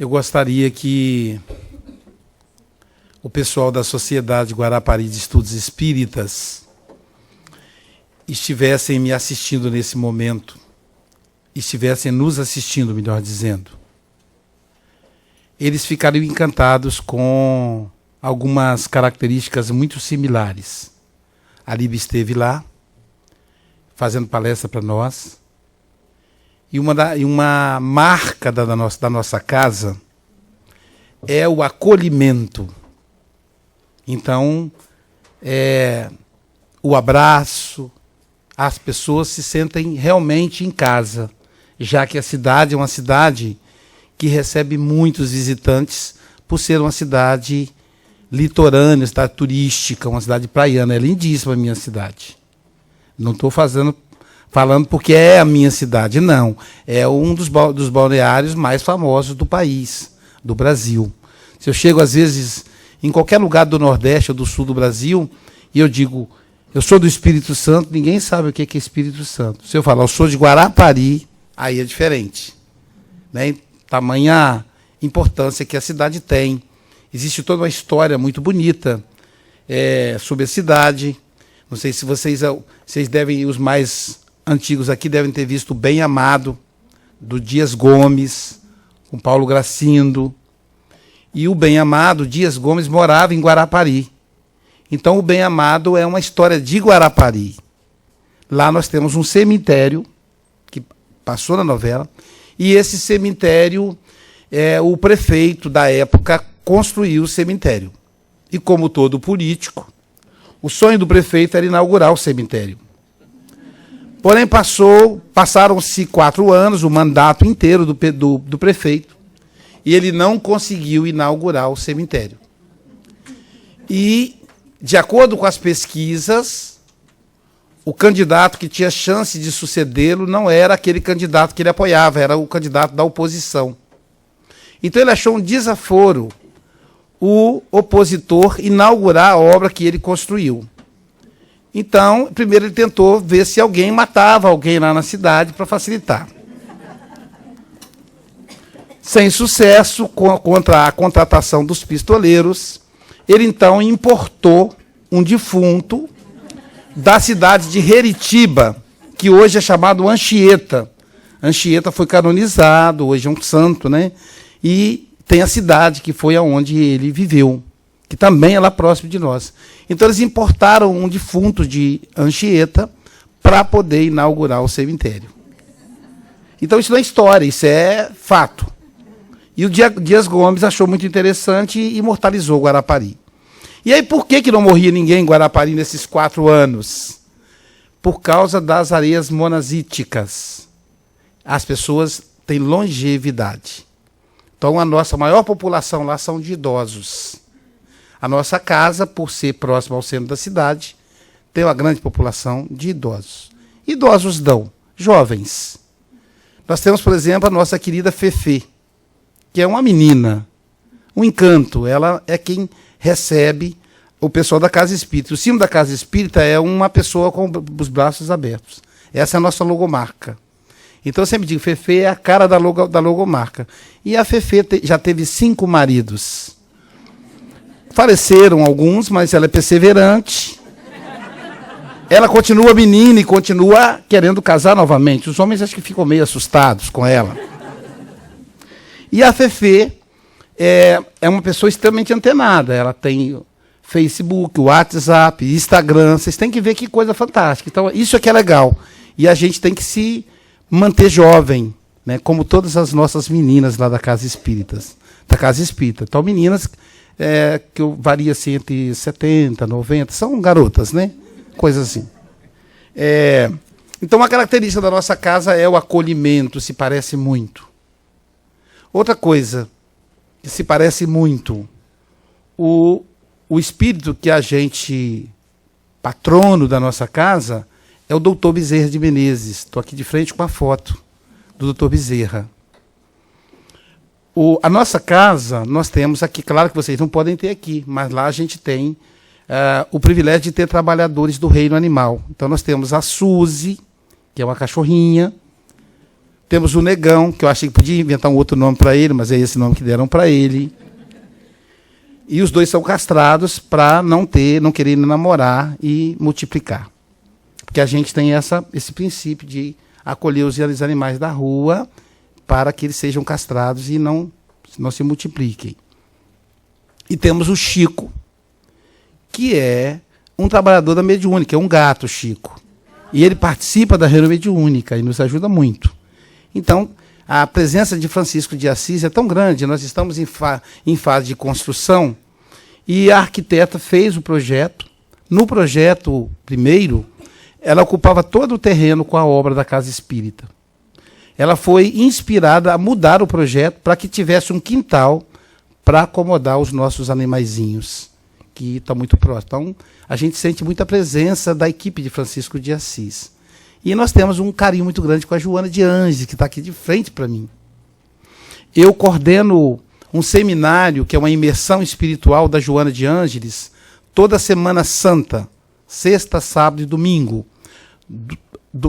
Eu gostaria que o pessoal da Sociedade Guarapari de Estudos Espíritas estivessem me assistindo nesse momento, estivessem nos assistindo, melhor dizendo. Eles ficariam encantados com algumas características muito similares. A Líbia esteve lá, fazendo palestra para nós, e uma marca da nossa casa é o acolhimento. Então, o abraço, as pessoas se sentem realmente em casa, já que a cidade é uma cidade que recebe muitos visitantes por ser uma cidade litorânea, uma cidade turística, uma cidade praiana. É lindíssima a minha cidade. Não estou falando porque é a minha cidade, não. É um dos balneários mais famosos do país, do Brasil. Se eu chego, às vezes, em qualquer lugar do Nordeste ou do Sul do Brasil, e eu digo, eu sou do Espírito Santo, ninguém sabe o que é Espírito Santo. Se eu falar, eu sou de Guarapari, aí é diferente. Né? Tamanha importância que a cidade tem. Existe toda uma história muito bonita sobre a cidade. Não sei se vocês devem, os mais antigos aqui, devem ter visto o Bem Amado, do Dias Gomes, com Paulo Gracindo. E o Bem Amado, Dias Gomes, morava em Guarapari. Então, o Bem Amado é uma história de Guarapari. Lá nós temos um cemitério, que passou na novela, e esse cemitério, o prefeito da época construiu o cemitério. E como todo político, o sonho do prefeito era inaugurar o cemitério. Porém, passaram-se 4 anos, o mandato inteiro do prefeito, e ele não conseguiu inaugurar o cemitério. E, de acordo com as pesquisas, o candidato que tinha chance de sucedê-lo não era aquele candidato que ele apoiava, era o candidato da oposição. Então ele achou um desaforo o opositor inaugurar a obra que ele construiu. Então, primeiro ele tentou ver se alguém matava alguém lá na cidade para facilitar. Sem sucesso, contra a contratação dos pistoleiros, ele então importou um defunto da cidade de Heritiba, que hoje é chamado Anchieta. Anchieta foi canonizado, hoje é um santo, né? E tem a cidade que foi aonde ele viveu, que também é lá próximo de nós. Então eles importaram um defunto de Anchieta para poder inaugurar o cemitério. Então isso não é história, isso é fato. E o Dias Gomes achou muito interessante e imortalizou Guarapari. E aí por que não morria ninguém em Guarapari nesses 4 anos? Por causa das areias monazíticas. As pessoas têm longevidade. Então a nossa maior população lá são de idosos. A nossa casa, por ser próxima ao centro da cidade, tem uma grande população de idosos. Idosos jovens. Nós temos, por exemplo, a nossa querida Fefê, que é uma menina, um encanto. Ela é quem recebe o pessoal da Casa Espírita. O símbolo da Casa Espírita é uma pessoa com os braços abertos. Essa é a nossa logomarca. Então eu sempre digo, Fefê é a cara da logomarca. E a Fefê já teve 5 maridos. Faleceram alguns, mas ela é perseverante. Ela continua menina e continua querendo casar novamente. Os homens acho que ficam meio assustados com ela. E a Fefê é uma pessoa extremamente antenada. Ela tem Facebook, WhatsApp, Instagram. Vocês têm que ver que coisa fantástica. Então, isso é que é legal. E a gente tem que se manter jovem, né? Como todas as nossas meninas lá da Casa Espírita. Então, meninas que varia assim, entre 70, 90, são garotas, né? Coisas assim. Então, uma característica da nossa casa é o acolhimento, se parece muito. Outra coisa que se parece muito, o espírito que a gente, patrono da nossa casa, é o doutor Bezerra de Menezes. Estou aqui de frente com a foto do doutor Bezerra. A nossa casa, nós temos aqui, claro que vocês não podem ter aqui, mas lá a gente tem o privilégio de ter trabalhadores do reino animal. Então nós temos a Suzy, que é uma cachorrinha. Temos o Negão, que eu achei que podia inventar um outro nome para ele, mas é esse nome que deram para ele. E os dois são castrados para não querer namorar e multiplicar. Porque a gente tem esse princípio de acolher os animais da rua para que eles sejam castrados e não se multipliquem. E temos o Chico, que é um trabalhador da mediúnica, é um gato, Chico. E ele participa da reunião mediúnica e nos ajuda muito. Então, a presença de Francisco de Assis é tão grande, nós estamos em fase de construção, e a arquiteta fez o projeto. No projeto primeiro, ela ocupava todo o terreno com a obra da Casa Espírita. Ela foi inspirada a mudar o projeto para que tivesse um quintal para acomodar os nossos animaizinhos, que está muito próximo. Então, a gente sente muita presença da equipe de Francisco de Assis. E nós temos um carinho muito grande com a Joana de Ângeles, que está aqui de frente para mim. Eu coordeno um seminário, que é uma imersão espiritual da Joana de Ângeles, toda Semana Santa, sexta, sábado e domingo.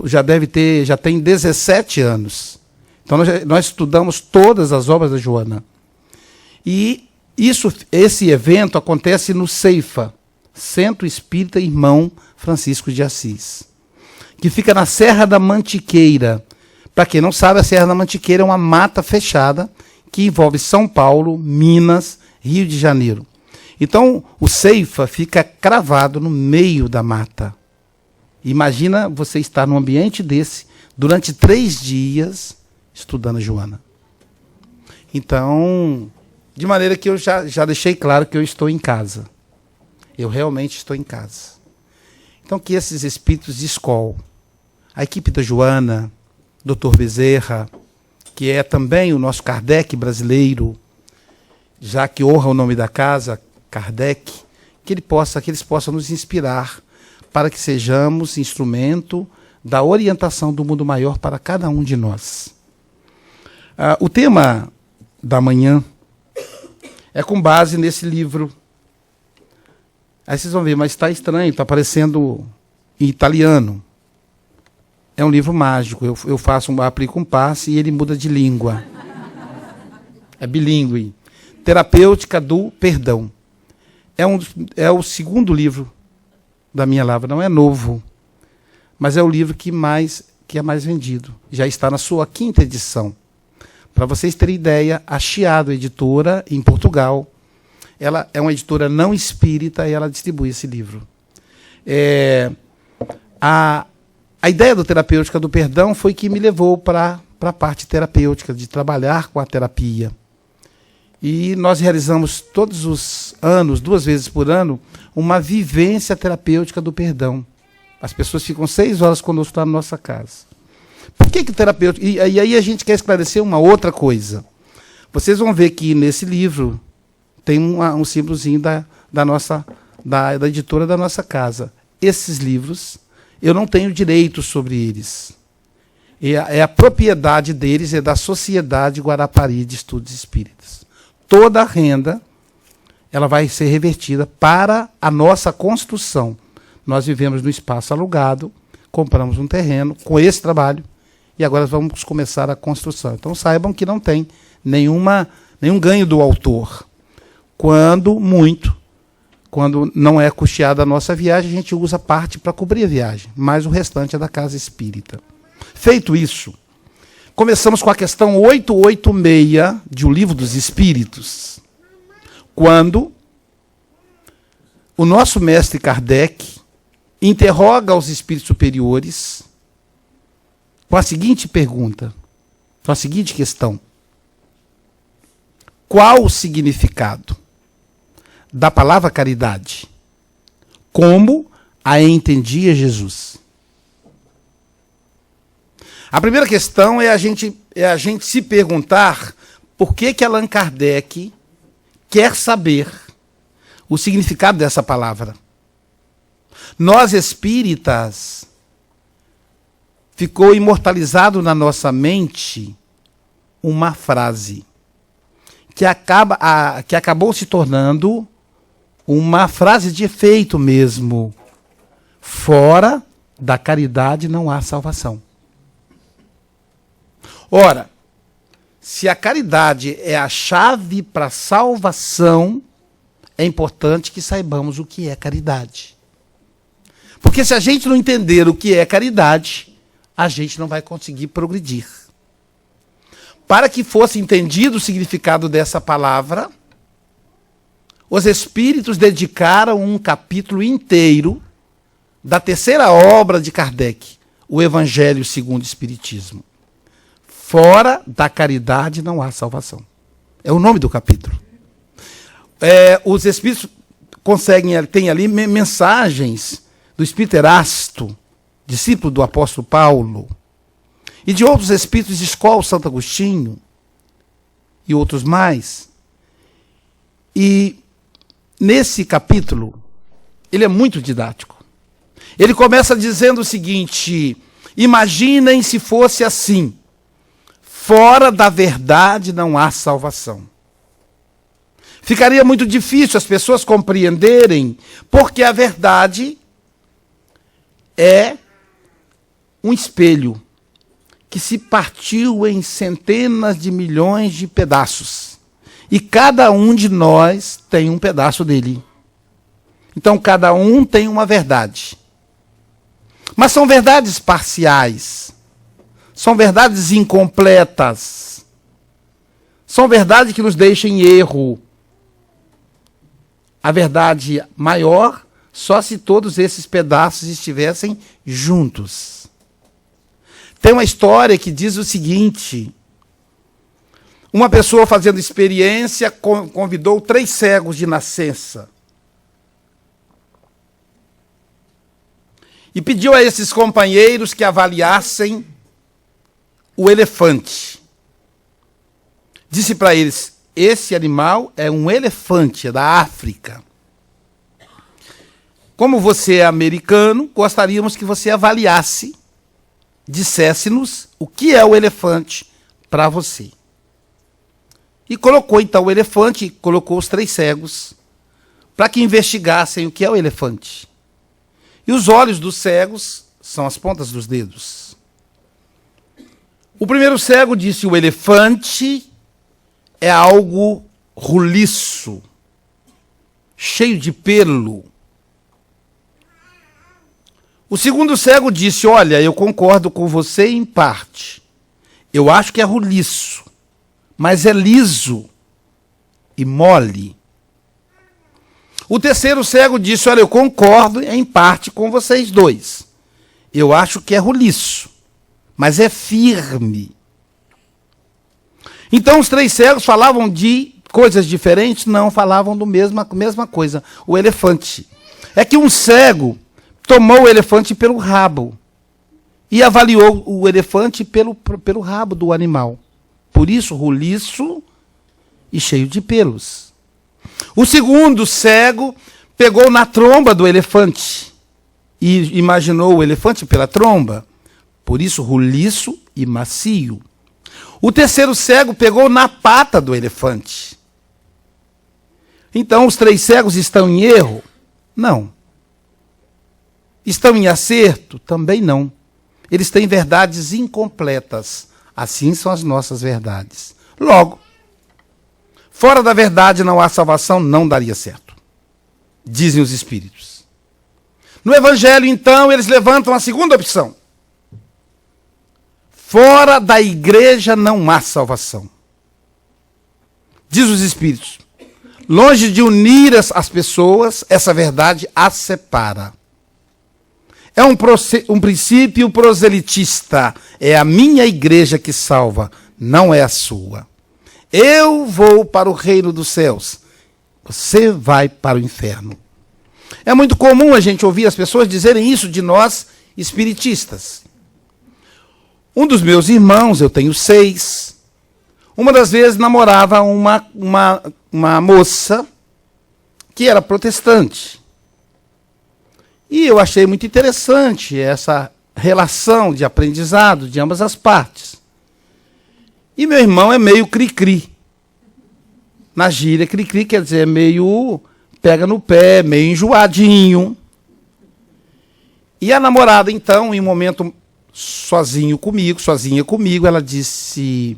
Já tem 17 anos. Então nós estudamos todas as obras da Joana. E esse evento acontece no CEIFA, Centro Espírita Irmão Francisco de Assis, que fica na Serra da Mantiqueira. Para quem não sabe, a Serra da Mantiqueira é uma mata fechada que envolve São Paulo, Minas, Rio de Janeiro. Então, o CEIFA fica cravado no meio da mata. Imagina você estar num ambiente desse durante 3 dias estudando a Joana. Então, de maneira que eu já deixei claro que eu estou em casa. Eu realmente estou em casa. Então, que esses espíritos de escola, a equipe da Joana, Dr. Bezerra, que é também o nosso Kardec brasileiro, já que honra o nome da casa, Kardec, que eles possam nos inspirar para que sejamos instrumento da orientação do mundo maior para cada um de nós. O tema da manhã é com base nesse livro. Aí vocês vão ver, mas está estranho, está aparecendo em italiano. É um livro mágico. Eu aplico um passe e ele muda de língua. É bilíngue. Terapêutica do Perdão. É o segundo livro da minha lavra. Não é novo, mas é o livro que é mais vendido. Já está na sua 5ª edição. Para vocês terem ideia, a Chiado Editora, em Portugal, ela é uma editora não espírita e ela distribui esse livro. A ideia do Terapêutica do Perdão foi que me levou para a parte terapêutica, de trabalhar com a terapia. E nós realizamos todos os anos, 2 vezes por ano, uma vivência terapêutica do perdão. As pessoas ficam 6 horas conosco lá na nossa casa. Por que o terapêutico... E aí a gente quer esclarecer uma outra coisa. Vocês vão ver que nesse livro tem um símbolozinho da editora da nossa casa. Esses livros, eu não tenho direito sobre eles. A propriedade deles é da Sociedade Guarapari de Estudos Espíritas. Toda a renda ela vai ser revertida para a nossa construção. Nós vivemos no espaço alugado, compramos um terreno com esse trabalho e agora vamos começar a construção. Então saibam que não tem nenhum ganho do autor. Quando não é custeada a nossa viagem, a gente usa parte para cobrir a viagem, mas o restante é da Casa Espírita. Feito isso, começamos com a questão 886 de O Livro dos Espíritos, quando o nosso mestre Kardec interroga os espíritos superiores com a seguinte pergunta, com a seguinte questão: qual o significado da palavra caridade? Como a entendia Jesus? A primeira questão é a gente se perguntar por que Allan Kardec quer saber o significado dessa palavra. Nós espíritas, ficou imortalizado na nossa mente uma frase que acabou se tornando uma frase de efeito mesmo: fora da caridade não há salvação. Ora, se a caridade é a chave para a salvação, é importante que saibamos o que é caridade. Porque se a gente não entender o que é caridade, a gente não vai conseguir progredir. Para que fosse entendido o significado dessa palavra, os espíritos dedicaram um capítulo inteiro da terceira obra de Kardec, o Evangelho segundo o Espiritismo. Fora da caridade não há salvação. É o nome do capítulo. Os espíritos têm ali mensagens do espírito Erasto, discípulo do apóstolo Paulo, e de outros espíritos de escola, Santo Agostinho, e outros mais. E nesse capítulo, ele é muito didático. Ele começa dizendo o seguinte: imaginem se fosse assim, fora da verdade não há salvação. Ficaria muito difícil as pessoas compreenderem, porque a verdade é um espelho que se partiu em centenas de milhões de pedaços. E cada um de nós tem um pedaço dele. Então cada um tem uma verdade. Mas são verdades parciais. São verdades incompletas. São verdades que nos deixam em erro. A verdade maior, só se todos esses pedaços estivessem juntos. Tem uma história que diz o seguinte: uma pessoa fazendo experiência convidou 3 cegos de nascença e pediu a esses companheiros que avaliassem o elefante. Disse para eles: esse animal é um elefante, é da África. Como você é americano, gostaríamos que você avaliasse, dissesse-nos o que é o elefante para você. E colocou então o elefante, colocou os 3 cegos, para que investigassem o que é o elefante. E os olhos dos cegos são as pontas dos dedos. O primeiro cego disse: o elefante é algo roliço, cheio de pelo. O segundo cego disse: olha, eu concordo com você em parte. Eu acho que é roliço, mas é liso e mole. O terceiro cego disse: olha, eu concordo em parte com vocês dois. Eu acho que é roliço, mas é firme. Então os 3 cegos falavam de coisas diferentes? Não, falavam da mesma coisa, o elefante. É que um cego tomou o elefante pelo rabo e avaliou o elefante pelo rabo do animal. Por isso, roliço e cheio de pelos. O segundo cego pegou na tromba do elefante e imaginou o elefante pela tromba. Por isso, roliço e macio. O terceiro cego pegou na pata do elefante. Então, os 3 cegos estão em erro? Não. Estão em acerto? Também não. Eles têm verdades incompletas. Assim são as nossas verdades. Logo, fora da verdade não há salvação, não daria certo, dizem os espíritos. No Evangelho, então, eles levantam a segunda opção. Fora da igreja não há salvação. Diz os espíritos: longe de unir as pessoas, essa verdade as separa. É um princípio proselitista. É a minha igreja que salva, não é a sua. Eu vou para o reino dos céus, você vai para o inferno. É muito comum a gente ouvir as pessoas dizerem isso de nós, espiritistas. Um dos meus irmãos, eu tenho 6, uma das vezes namorava uma moça que era protestante. E eu achei muito interessante essa relação de aprendizado de ambas as partes. E meu irmão é meio cri-cri. Na gíria, cri-cri quer dizer meio pega no pé, meio enjoadinho. E a namorada, então, em um momento sozinha comigo, ela disse,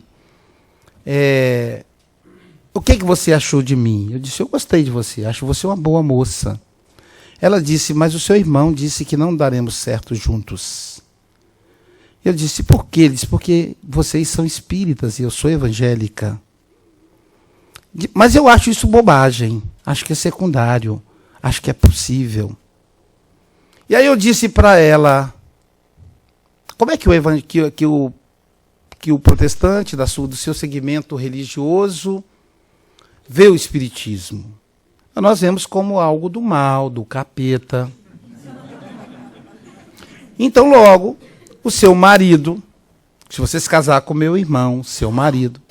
o que você achou de mim? Eu disse, eu gostei de você, acho você uma boa moça. Ela disse, mas o seu irmão disse que não daremos certo juntos. Eu disse, por quê? Ele disse, porque vocês são espíritas e eu sou evangélica. Mas eu acho isso bobagem, acho que é secundário, acho que é possível. E aí eu disse para ela, como é que o protestante do seu segmento religioso vê o espiritismo? Nós vemos como algo do mal, do capeta. Então, logo, o seu marido, se você se casar com meu irmão, seu marido,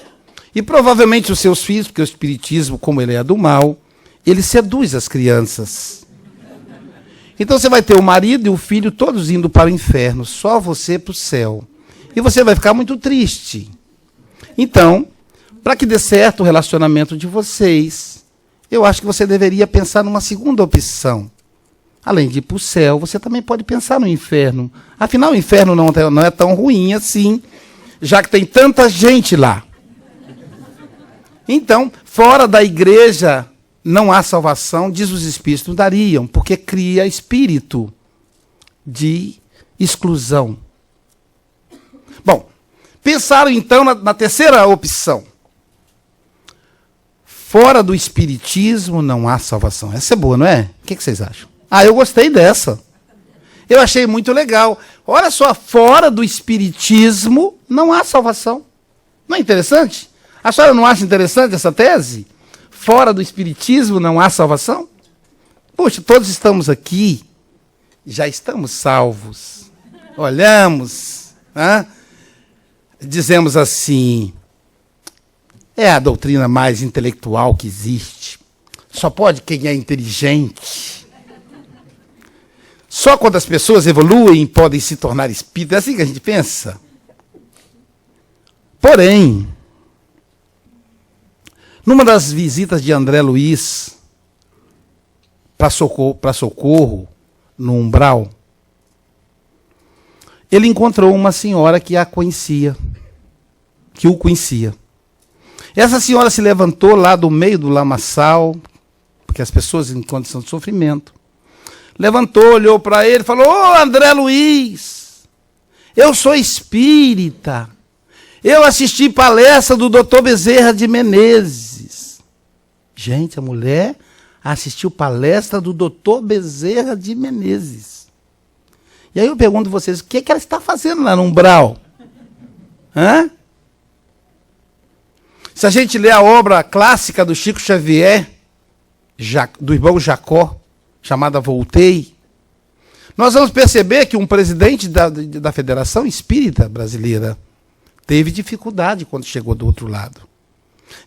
e provavelmente os seus filhos, porque o espiritismo, como ele é do mal, ele seduz as crianças. Então você vai ter o marido e o filho todos indo para o inferno, só você para o céu. E você vai ficar muito triste. Então, para que dê certo o relacionamento de vocês, eu acho que você deveria pensar numa segunda opção. Além de ir para o céu, você também pode pensar no inferno. Afinal, o inferno não é tão ruim assim, já que tem tanta gente lá. Então, fora da igreja não há salvação, diz os espíritos, não dariam, porque cria espírito de exclusão. Bom, pensaram então na terceira opção. Fora do espiritismo não há salvação. Essa é boa, não é? O que vocês acham? Eu gostei dessa. Eu achei muito legal. Olha só, fora do espiritismo não há salvação. Não é interessante? A senhora não acha interessante essa tese? Fora do espiritismo não há salvação? Poxa, todos estamos aqui, já estamos salvos. Olhamos, dizemos assim, é a doutrina mais intelectual que existe. Só pode quem é inteligente. Só quando as pessoas evoluem podem se tornar espíritas. É assim que a gente pensa. Porém, numa das visitas de André Luiz para Socorro, no Umbral, ele encontrou uma senhora que o conhecia. Essa senhora se levantou lá do meio do lamaçal, porque as pessoas em condição de sofrimento, levantou, olhou para ele e falou, André Luiz, eu sou espírita, eu assisti palestra do Dr. Bezerra de Menezes. Gente, a mulher assistiu palestra do Dr. Bezerra de Menezes. E aí eu pergunto a vocês, o que ela está fazendo lá no Umbral? Se a gente lê a obra clássica do Chico Xavier, do irmão Jacó, chamada Voltei, nós vamos perceber que um presidente da Federação Espírita Brasileira teve dificuldade quando chegou do outro lado.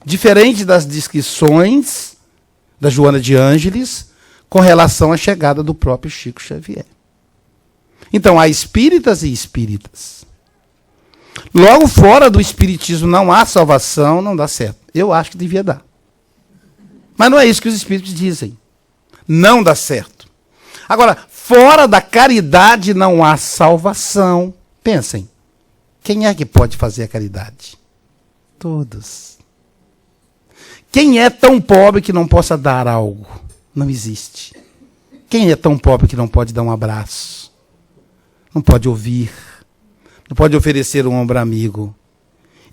Diferente das descrições da Joana de Ângeles com relação à chegada do próprio Chico Xavier. Então, há espíritas e espíritas. Logo, fora do espiritismo não há salvação, não dá certo. Eu acho que devia dar. Mas não é isso que os espíritos dizem. Não dá certo. Agora, fora da caridade não há salvação. Pensem. Quem é que pode fazer a caridade? Todos. Quem é tão pobre que não possa dar algo? Não existe. Quem é tão pobre que não pode dar um abraço? Não pode ouvir? Não pode oferecer um ombro amigo?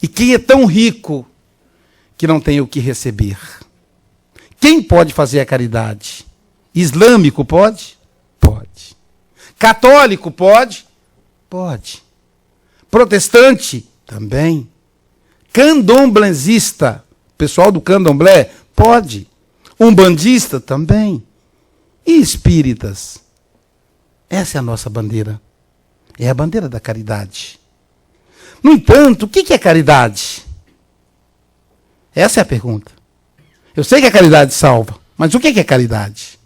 E quem é tão rico que não tem o que receber? Quem pode fazer a caridade? Islâmico pode? Pode. Católico pode? Pode. Protestante? Também. Candomblessista? Pessoal do candomblé? Pode. Umbandista? Também. E espíritas? Essa é a nossa bandeira. É a bandeira da caridade. No entanto, o que é caridade? Essa é a pergunta. Eu sei que a caridade salva, mas o que é caridade?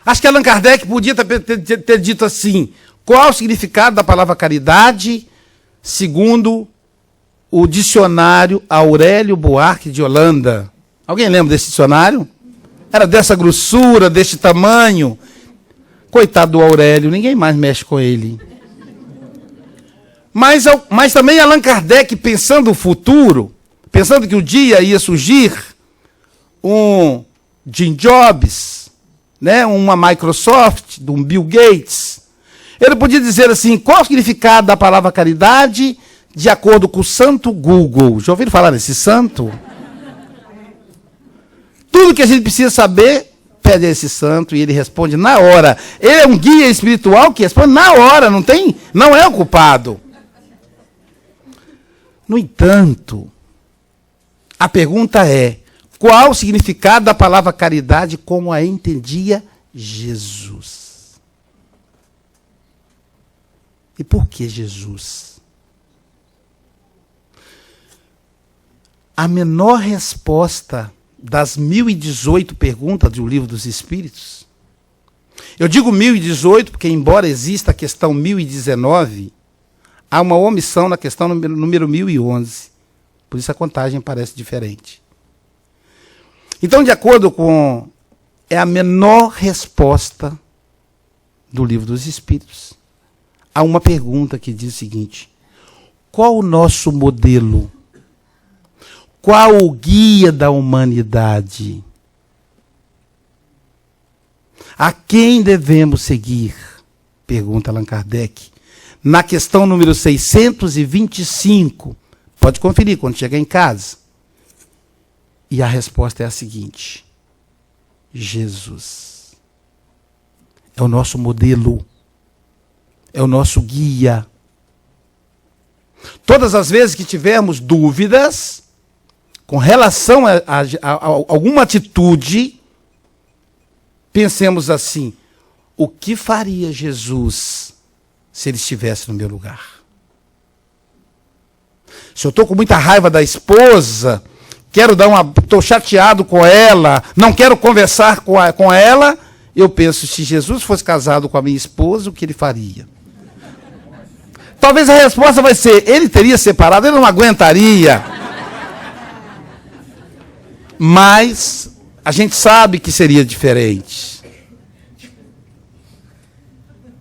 Acho que Allan Kardec podia ter dito assim, qual o significado da palavra caridade, segundo o dicionário Aurélio Buarque de Holanda. Alguém lembra desse dicionário? Era dessa grossura, deste tamanho. Coitado do Aurélio, ninguém mais mexe com ele. Mas também Allan Kardec, pensando o futuro, pensando que um dia ia surgir um Jim Jobs, né, uma Microsoft, de um Bill Gates, ele podia dizer assim, qual o significado da palavra caridade de acordo com o santo Google? Já ouviram falar desse santo? Tudo que a gente precisa saber, pede a esse santo e ele responde na hora. Ele é um guia espiritual que responde na hora, não é o culpado. No entanto, a pergunta é, qual o significado da palavra caridade como a entendia Jesus? E por que Jesus? A menor resposta das 1018 perguntas do Livro dos Espíritos, eu digo 1018 porque, embora exista a questão 1019, há uma omissão na questão número 1011. Por isso a contagem parece diferente. Então, de acordo com... é a menor resposta do Livro dos Espíritos a uma pergunta que diz o seguinte: qual o nosso modelo? Qual o guia da humanidade? A quem devemos seguir? Pergunta Allan Kardec. Na questão número 625. Pode conferir quando chegar em casa. E a resposta é a seguinte: Jesus. É o nosso modelo. É o nosso guia. Todas as vezes que tivermos dúvidas com relação a alguma atitude, pensemos assim: o que faria Jesus se ele estivesse no meu lugar? Se eu estou com muita raiva da esposa, estou chateado com ela, não quero conversar com ela, eu penso, se Jesus fosse casado com a minha esposa, o que ele faria? Talvez a resposta vai ser, ele teria separado, ele não aguentaria. Mas a gente sabe que seria diferente.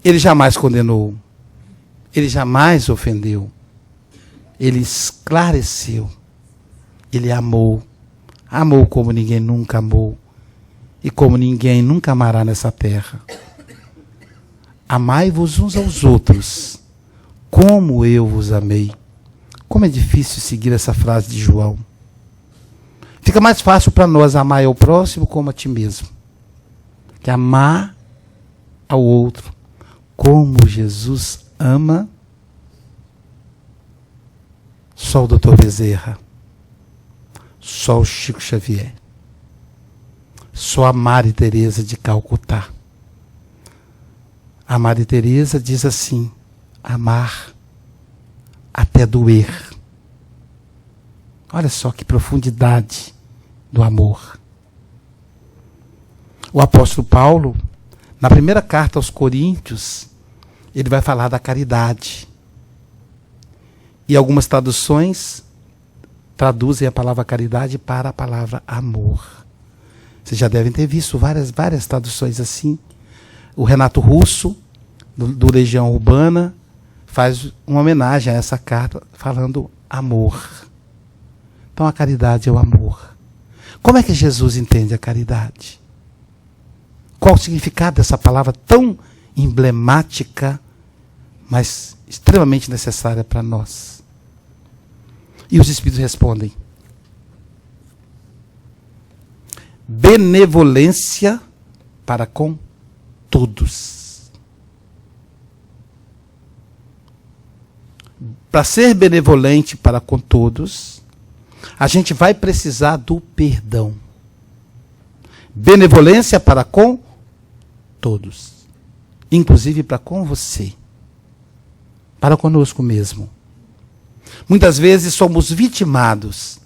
Ele jamais condenou. Ele jamais ofendeu. Ele esclareceu. Ele amou. Amou como ninguém nunca amou. E como ninguém nunca amará nessa terra. Amai-vos uns aos outros, como eu vos amei. Como é difícil seguir essa frase de João. Fica mais fácil para nós amar ao próximo como a ti mesmo. Que amar ao outro como Jesus ama. Só o Dr. Bezerra. Só o Chico Xavier. Só a Madre Teresa de Calcutá. A Madre Teresa diz assim: amar até doer. Olha só que profundidade do amor. O apóstolo Paulo, na primeira carta aos Coríntios, ele vai falar da caridade. E algumas traduções traduzem a palavra caridade para a palavra amor. Vocês já devem ter visto várias traduções assim. O Renato Russo, do Legião Urbana, faz uma homenagem a essa carta, falando amor. Então a caridade é o amor. Como é que Jesus entende a caridade? Qual o significado dessa palavra tão emblemática, mas extremamente necessária para nós? E os Espíritos respondem: benevolência para com todos. Para ser benevolente para com todos, a gente vai precisar do perdão. Benevolência para com todos. Inclusive para com você. Para conosco mesmo. Muitas vezes somos vitimados,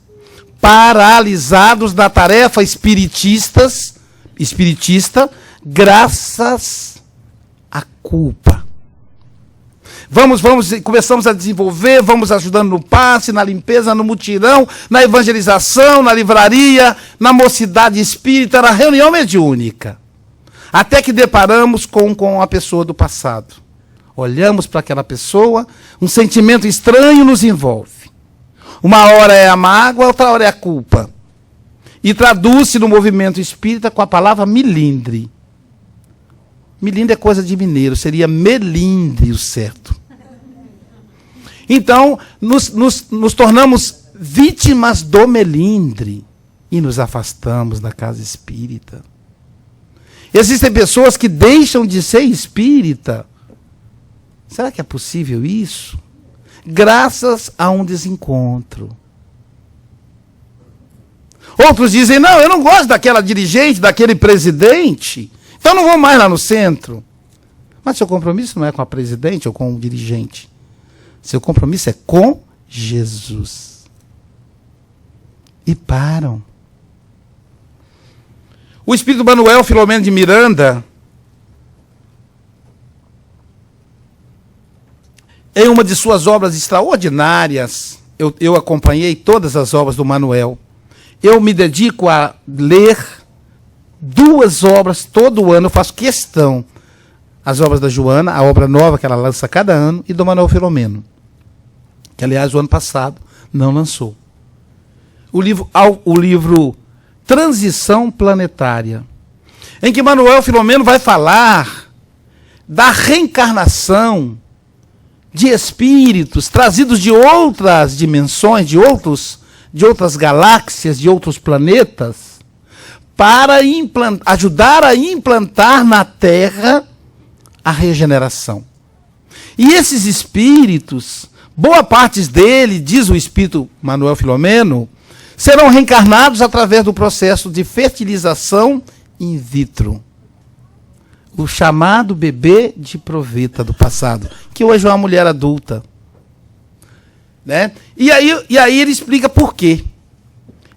paralisados na tarefa espiritista, graças à culpa. Começamos a desenvolver, vamos ajudando no passe, na limpeza, no mutirão, na evangelização, na livraria, na mocidade espírita, na reunião mediúnica. Até que deparamos com a pessoa do passado. Olhamos para aquela pessoa, um sentimento estranho nos envolve. Uma hora é a mágoa, outra hora é a culpa. E traduz-se no movimento espírita com a palavra milindre. Milindre é coisa de mineiro, seria melindre o certo. Então, nos tornamos vítimas do melindre e nos afastamos da casa espírita. Existem pessoas que deixam de ser espírita. Será que é possível isso? Graças a um desencontro. Outros dizem, não, eu não gosto daquela dirigente, daquele presidente, então não vou mais lá no centro. Mas seu compromisso não é com a presidente ou com o dirigente. Seu compromisso é com Jesus. E param. O espírito Manuel Filomeno de Miranda, em uma de suas obras extraordinárias, eu acompanhei todas as obras do Manuel. Eu me dedico a ler 2 obras todo ano, eu faço questão. As obras da Joana, a obra nova que ela lança cada ano, e do Manuel Filomeno, que, aliás, o ano passado não lançou. O livro Transição Planetária, em que Manuel Filomeno vai falar da reencarnação de espíritos trazidos de outras dimensões, de outras galáxias, de outros planetas, para ajudar a implantar na Terra a regeneração. E esses espíritos, boa parte dele, diz o espírito Manuel Filomeno, serão reencarnados através do processo de fertilização in vitro. O chamado bebê de proveta do passado, que hoje é uma mulher adulta. Né? E aí ele explica por quê.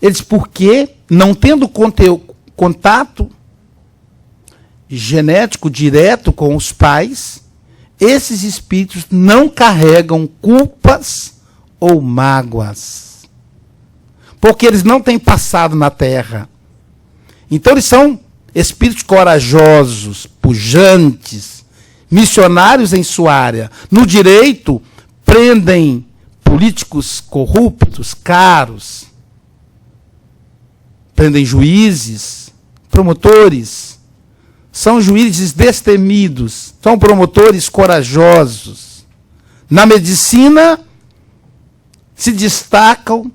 Ele diz porque, não tendo contato genético direto com os pais, esses espíritos não carregam culpas ou mágoas. Porque eles não têm passado na Terra. Então eles são espíritos corajosos, pujantes, missionários em sua área. No direito, prendem políticos corruptos, caros. Prendem juízes, promotores. São juízes destemidos, são promotores corajosos. Na medicina, se destacam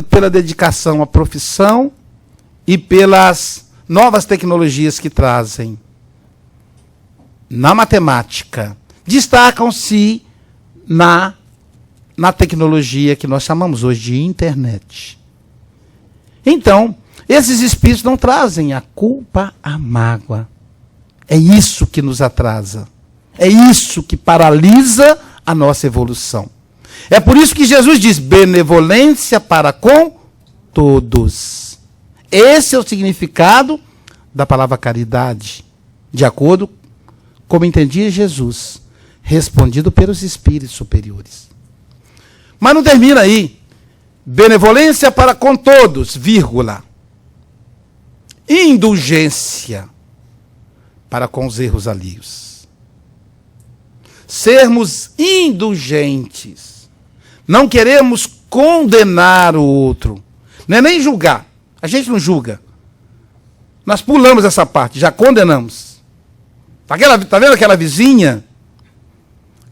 pela dedicação à profissão e pelas novas tecnologias que trazem. Na matemática, destacam-se na tecnologia que nós chamamos hoje de internet. Então, esses espíritos não trazem a culpa, a mágoa. É isso que nos atrasa. É isso que paralisa a nossa evolução. É por isso que Jesus diz benevolência para com todos. Esse é o significado da palavra caridade, de acordo com como entendia Jesus, respondido pelos espíritos superiores. Mas não termina aí. Benevolência para com todos, vírgula. Indulgência para com os erros alheios. Sermos indulgentes. Não queremos condenar o outro. Não é nem julgar. A gente não julga. Nós pulamos essa parte, já condenamos. Tá vendo aquela vizinha?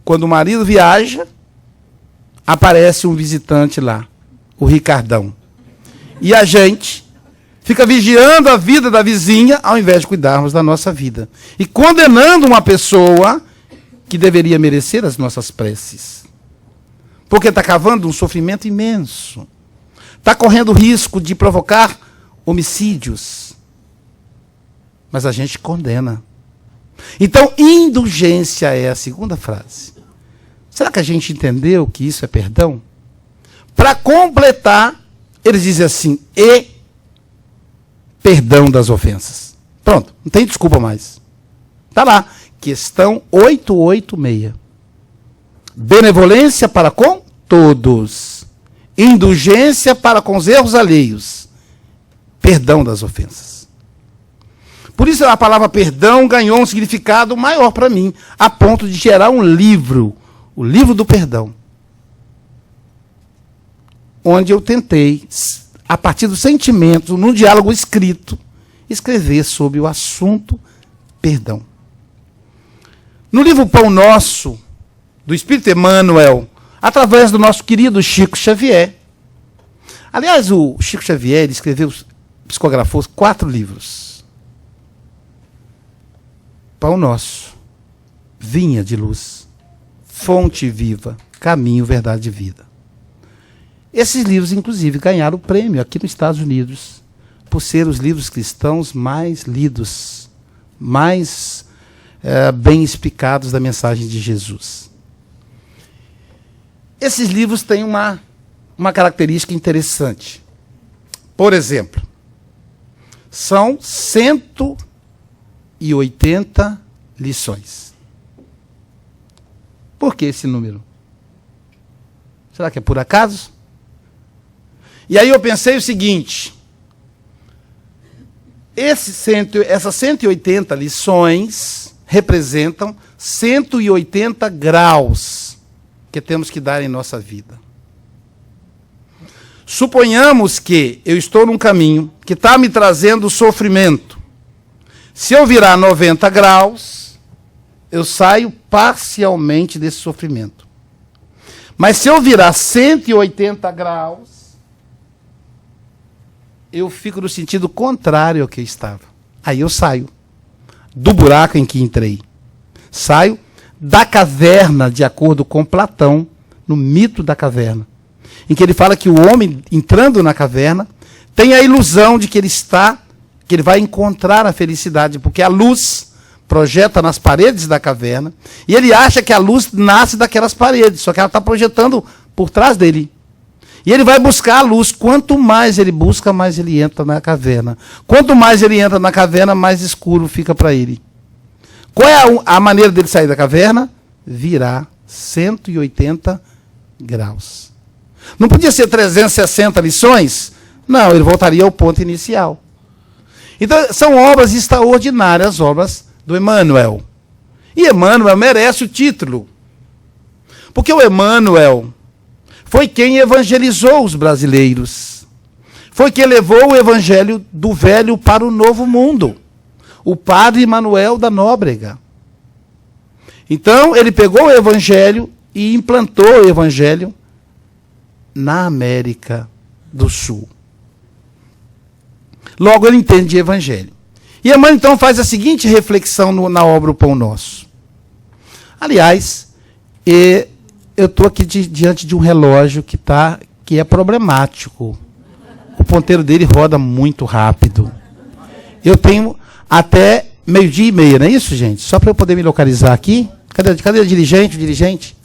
Quando o marido viaja, aparece um visitante lá, o Ricardão. E a gente fica vigiando a vida da vizinha, ao invés de cuidarmos da nossa vida. E condenando uma pessoa que deveria merecer as nossas preces. Porque está cavando um sofrimento imenso. Está correndo risco de provocar homicídios. Mas a gente condena. Então, indulgência é a segunda frase. Será que a gente entendeu que isso é perdão? Para completar, ele diz assim, e perdão das ofensas. Pronto, não tem desculpa mais. Está lá, questão 886. Benevolência para com todos. Indulgência para com os erros alheios. Perdão das ofensas. Por isso a palavra perdão ganhou um significado maior para mim, a ponto de gerar um livro, o livro do perdão, onde eu tentei, a partir do sentimento, num diálogo escrito, escrever sobre o assunto perdão. No livro Pão Nosso, do Espírito Emmanuel, através do nosso querido Chico Xavier. Aliás, o Chico Xavier escreveu, psicografou 4 livros. Pão Nosso, Vinha de Luz, Fonte Viva, Caminho, Verdade e Vida. Esses livros, inclusive, ganharam o prêmio aqui nos Estados Unidos, por ser os livros cristãos mais lidos, mais bem explicados da mensagem de Jesus. Esses livros têm uma característica interessante. Por exemplo, são 180 lições. Por que esse número? Será que é por acaso? E aí eu pensei o seguinte: essas 180 lições representam 180 graus que temos que dar em nossa vida. Suponhamos que eu estou num caminho que está me trazendo sofrimento. Se eu virar 90 graus, eu saio parcialmente desse sofrimento. Mas se eu virar 180 graus, eu fico no sentido contrário ao que eu estava. Aí eu saio do buraco em que entrei. Saio da caverna, de acordo com Platão, no mito da caverna, em que ele fala que o homem, entrando na caverna, tem a ilusão de que ele vai encontrar a felicidade, porque a luz projeta nas paredes da caverna, e ele acha que a luz nasce daquelas paredes, só que ela está projetando por trás dele. E ele vai buscar a luz. Quanto mais ele busca, mais ele entra na caverna. Quanto mais ele entra na caverna, mais escuro fica para ele. Qual é a maneira dele sair da caverna? Virar 180 graus. Não podia ser 360 lições? Não, ele voltaria ao ponto inicial. Então, são obras extraordinárias, obras do Emmanuel. E Emmanuel merece o título. Porque o Emmanuel foi quem evangelizou os brasileiros. Foi quem levou o evangelho do velho para o novo mundo. O padre Manuel da Nóbrega. Então, ele pegou o evangelho e implantou o evangelho na América do Sul. Logo, ele entende de evangelho. E Emmanuel, então, faz a seguinte reflexão na obra O Pão Nosso. Aliás, eu estou aqui diante de um relógio que é problemático. O ponteiro dele roda muito rápido. Eu tenho até 12:30, não é isso, gente? Só para eu poder me localizar aqui. Cadê o dirigente? O dirigente?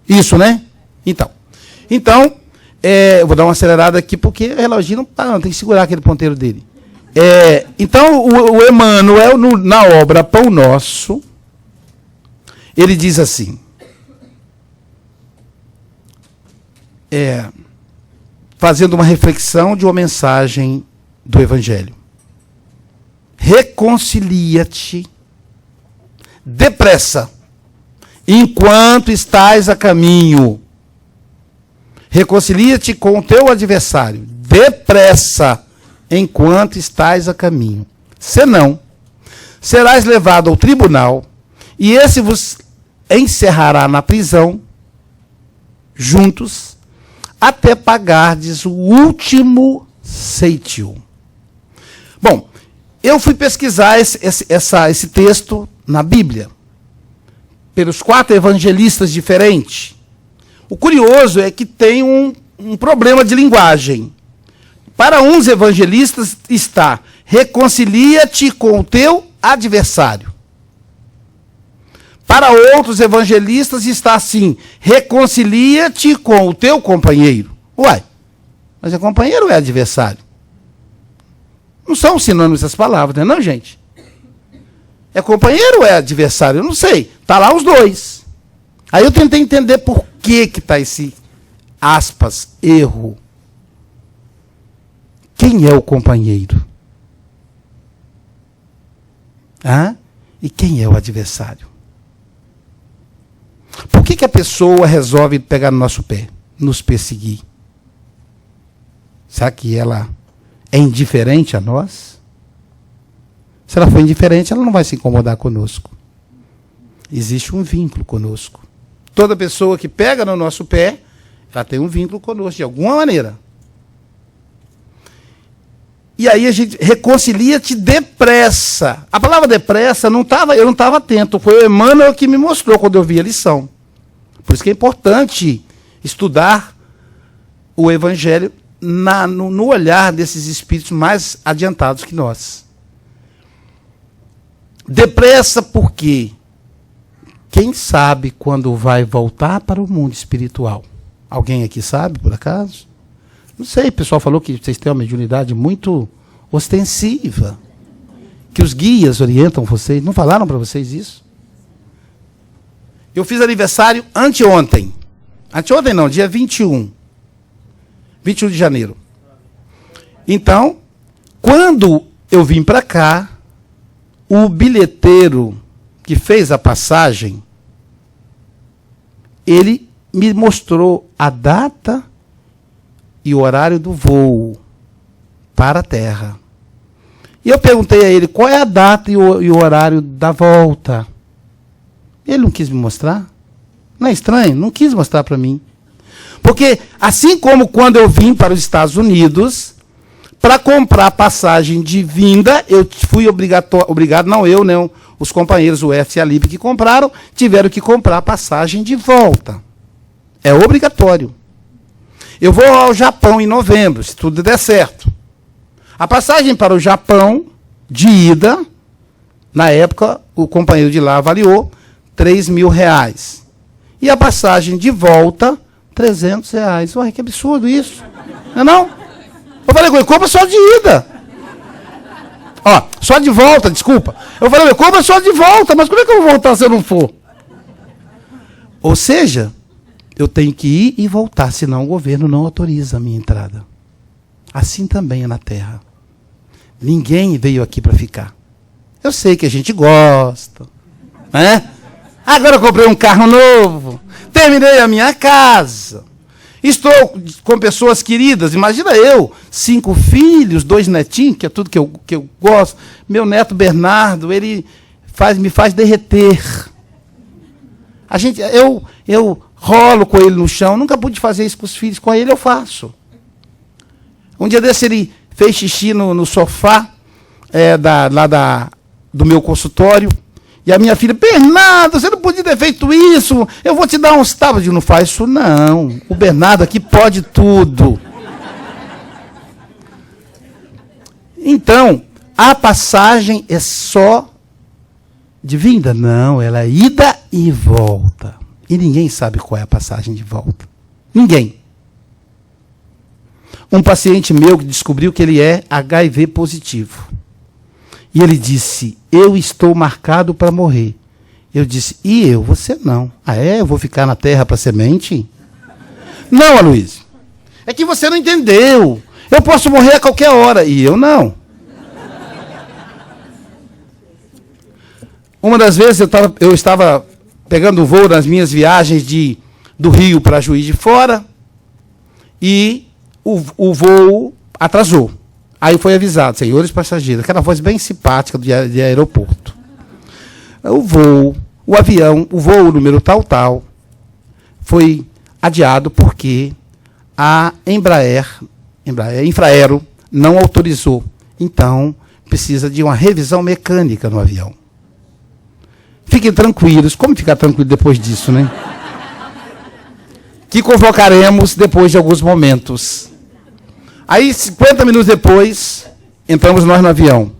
Isso, né? Então, eu vou dar uma acelerada aqui, porque o reloginho não para, tem que segurar aquele ponteiro dele. Então, o Emmanuel, na obra Pão Nosso, ele diz assim, fazendo uma reflexão de uma mensagem do Evangelho. Reconcilia-te depressa, enquanto estás a caminho. Reconcilia-te com o teu adversário, depressa, enquanto estás a caminho. Senão, serás levado ao tribunal, e esse vos encerrará na prisão, juntos, até pagardes o último ceitil. Bom, eu fui pesquisar esse texto na Bíblia, pelos 4 evangelistas diferentes. O curioso é que tem um problema de linguagem. Para uns evangelistas está, reconcilia-te com o teu adversário. Para outros evangelistas está assim, reconcilia-te com o teu companheiro. Uai, mas é companheiro ou é adversário? Não são sinônimos essas palavras, não é não, gente? É companheiro ou é adversário? Eu não sei. Está lá os dois. Aí eu tentei entender por que está esse, aspas, erro. Quem é o companheiro? E quem é o adversário? Por que a pessoa resolve pegar no nosso pé, nos perseguir? Será que ela é indiferente a nós? Se ela for indiferente, ela não vai se incomodar conosco. Existe um vínculo conosco. Toda pessoa que pega no nosso pé, ela tem um vínculo conosco, de alguma maneira. E aí a gente reconcilia-te depressa. A palavra depressa, eu não estava atento. Foi o Emmanuel que me mostrou quando eu vi a lição. Por isso que é importante estudar o Evangelho no olhar desses espíritos mais adiantados que nós. Depressa porque quem sabe quando vai voltar para o mundo espiritual? Alguém aqui sabe, por acaso? Não sei, o pessoal falou que vocês têm uma mediunidade muito ostensiva, que os guias orientam vocês. Não falaram para vocês isso? Eu fiz aniversário anteontem. Anteontem não, dia 21. 21 de janeiro. Então, quando eu vim para cá, o bilheteiro que fez a passagem, ele me mostrou a data e o horário do voo para a Terra. E eu perguntei a ele qual é a data e o horário da volta. Ele não quis me mostrar. Não é estranho? Não quis mostrar para mim. Porque, assim como quando eu vim para os Estados Unidos, para comprar passagem de vinda, eu fui obrigado, não eu, não, os companheiros, o F e a Lib que compraram, tiveram que comprar passagem de volta. É obrigatório. Eu vou ao Japão em novembro, se tudo der certo. A passagem para o Japão, de ida, na época, o companheiro de lá avaliou R$3.000. E a passagem de volta, R$300. Ué, que absurdo isso. Não é não? Eu falei com ele, compra só de ida. Ó, só de volta, desculpa. Eu falei, compra só de volta, mas como é que eu vou voltar se eu não for? Ou seja, eu tenho que ir e voltar, senão o governo não autoriza a minha entrada. Assim também é na Terra. Ninguém veio aqui para ficar. Eu sei que a gente gosta, né? Agora eu comprei um carro novo, terminei a minha casa, estou com pessoas queridas. Imagina eu, 5 filhos, 2 netinhos, que é tudo que eu gosto. Meu neto Bernardo, ele me faz derreter. Eu rolo com ele no chão, nunca pude fazer isso com os filhos, com ele eu faço. Um dia desse ele fez xixi no sofá do meu consultório, e a minha filha, Bernardo, você não podia ter feito isso, eu vou te dar uns tapas. Eu digo, não faz isso não, o Bernardo aqui pode tudo. Então, a passagem é só de vinda? Não, ela é ida e volta. E ninguém sabe qual é a passagem de volta. Ninguém. Um paciente meu que descobriu que ele é HIV positivo. E ele disse, eu estou marcado para morrer. Eu disse, e eu? Você não. Ah, é? Eu vou ficar na terra para semente? Não, Aloysio. É que você não entendeu. Eu posso morrer a qualquer hora. E eu não. Uma das vezes eu estava pegando voo nas minhas viagens do Rio para Juiz de Fora, e o voo atrasou. Aí foi avisado, senhores passageiros, aquela voz bem simpática de aeroporto. O avião, o voo número tal, foi adiado porque a Infraero não autorizou. Então, precisa de uma revisão mecânica no avião. Fiquem tranquilos. Como ficar tranquilo depois disso, né? Que convocaremos depois de alguns momentos. Aí, 50 minutos depois, entramos nós no avião.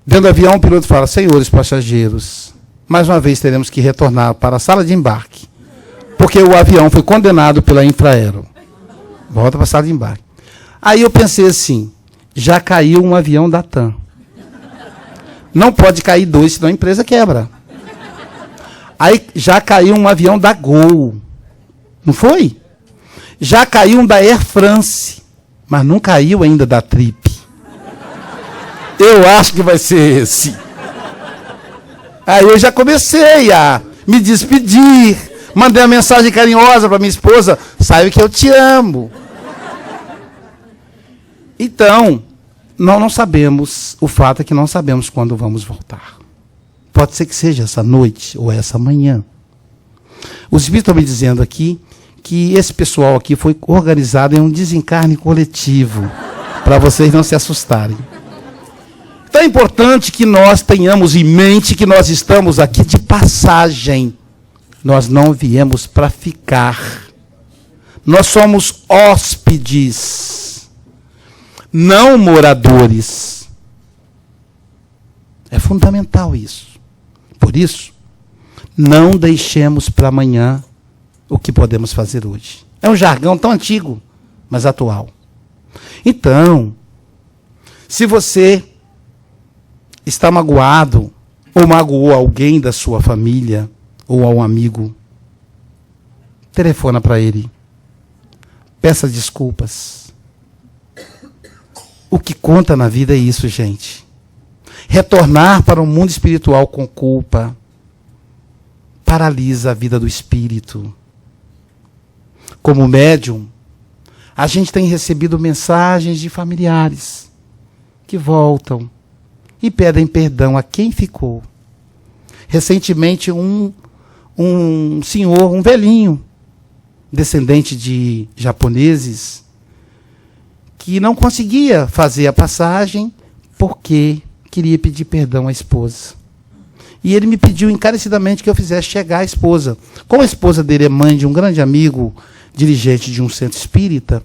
Dentro do avião, o piloto fala, senhores passageiros, mais uma vez teremos que retornar para a sala de embarque, porque o avião foi condenado pela Infraero. Volta para a sala de embarque. Aí eu pensei assim, já caiu um avião da TAM. Não pode cair 2, senão a empresa quebra. Aí já caiu um avião da Gol. Não foi? Já caiu um da Air France, mas não caiu ainda da Trip. Eu acho que vai ser esse. Aí eu já comecei a me despedir. Mandei uma mensagem carinhosa para minha esposa. Saiba que eu te amo. Então, nós não sabemos, o fato é que não sabemos quando vamos voltar. Pode ser que seja essa noite ou essa manhã. Os espíritos estão me dizendo aqui que esse pessoal aqui foi organizado em um desencarne coletivo, para vocês não se assustarem. Então é importante que nós tenhamos em mente que nós estamos aqui de passagem. Nós não viemos para ficar. Nós somos hóspedes, não moradores. É fundamental isso. Por isso, não deixemos para amanhã o que podemos fazer hoje. É um jargão tão antigo, mas atual. Então, se você está magoado ou magoou alguém da sua família ou a um amigo, telefona para ele. Peça desculpas. O que conta na vida é isso, gente. Retornar para o mundo espiritual com culpa paralisa a vida do espírito. Como médium, a gente tem recebido mensagens de familiares que voltam e pedem perdão a quem ficou. Recentemente, um senhor, um velhinho, descendente de japoneses, que não conseguia fazer a passagem porque queria pedir perdão à esposa. E ele me pediu encarecidamente que eu fizesse chegar à esposa. Como a esposa dele é mãe de um grande amigo, dirigente de um centro espírita,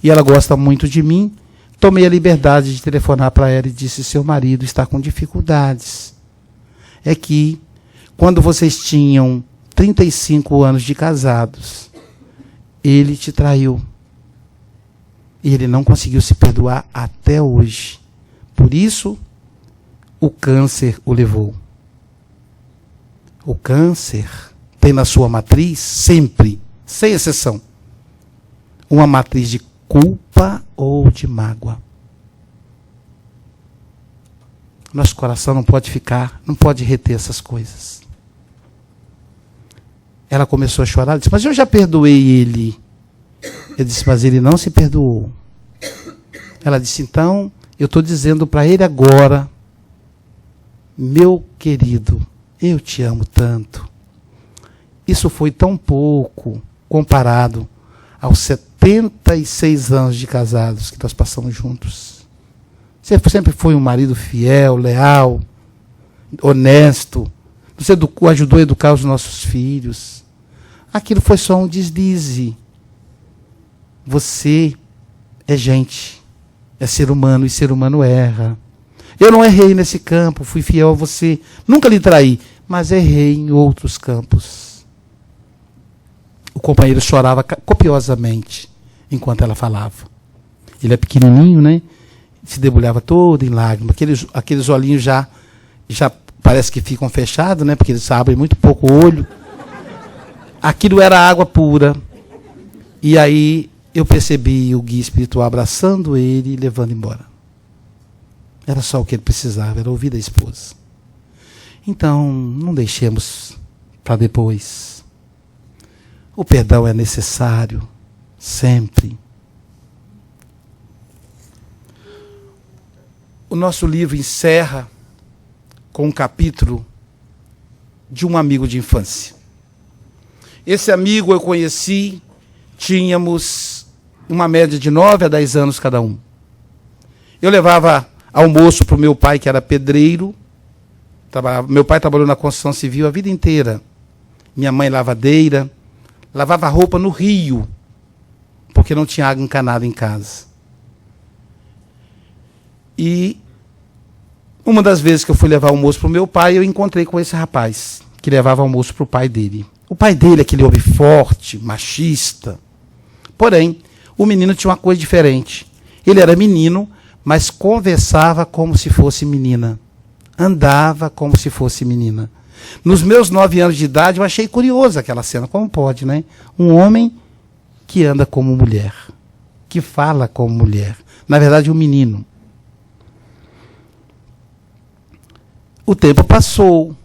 e ela gosta muito de mim, tomei a liberdade de telefonar para ela e disse: seu marido está com dificuldades. É que, quando vocês tinham 35 anos de casados, ele te traiu. E ele não conseguiu se perdoar até hoje. Por isso, o câncer o levou. O câncer tem na sua matriz, sempre, sem exceção, uma matriz de culpa ou de mágoa. Nosso coração não pode ficar, não pode reter essas coisas. Ela começou a chorar, disse: mas eu já perdoei ele. Eu disse: mas ele não se perdoou. Ela disse: então, eu estou dizendo para ele agora: meu querido, eu te amo tanto. Isso foi tão pouco comparado aos 76 anos de casados que nós passamos juntos. Você sempre foi um marido fiel, leal, honesto. Você ajudou a educar os nossos filhos. Aquilo foi só um deslize. Você é gente, é ser humano, e ser humano erra. Eu não errei nesse campo, fui fiel a você, nunca lhe traí, mas errei em outros campos. O companheiro chorava copiosamente enquanto ela falava. Ele é pequenininho, né? Se debulhava todo em lágrimas. Aqueles olhinhos já parece que ficam fechados, né? Porque eles abrem muito pouco o olho. Aquilo era água pura. E aí eu percebi o guia espiritual abraçando ele e levando embora. Era só o que ele precisava, era ouvir da esposa. Então, não deixemos para depois. O perdão é necessário, sempre. O nosso livro encerra com um capítulo de um amigo de infância. Esse amigo eu conheci, tínhamos uma média de 9 a 10 anos cada um. Eu levava almoço para o meu pai, que era pedreiro. Meu pai trabalhou na construção civil a vida inteira. Minha mãe lavadeira. Lavava roupa no rio, porque não tinha água encanada em casa. E uma das vezes que eu fui levar almoço para o meu pai, eu encontrei com esse rapaz, que levava almoço para o pai dele. O pai dele é aquele homem forte, machista. Porém, o menino tinha uma coisa diferente. Ele era menino, mas conversava como se fosse menina. Andava como se fosse menina. Nos meus 9 anos de idade, eu achei curiosa aquela cena. Como pode, né? Um homem que anda como mulher, que fala como mulher. Na verdade, um menino. O tempo passou.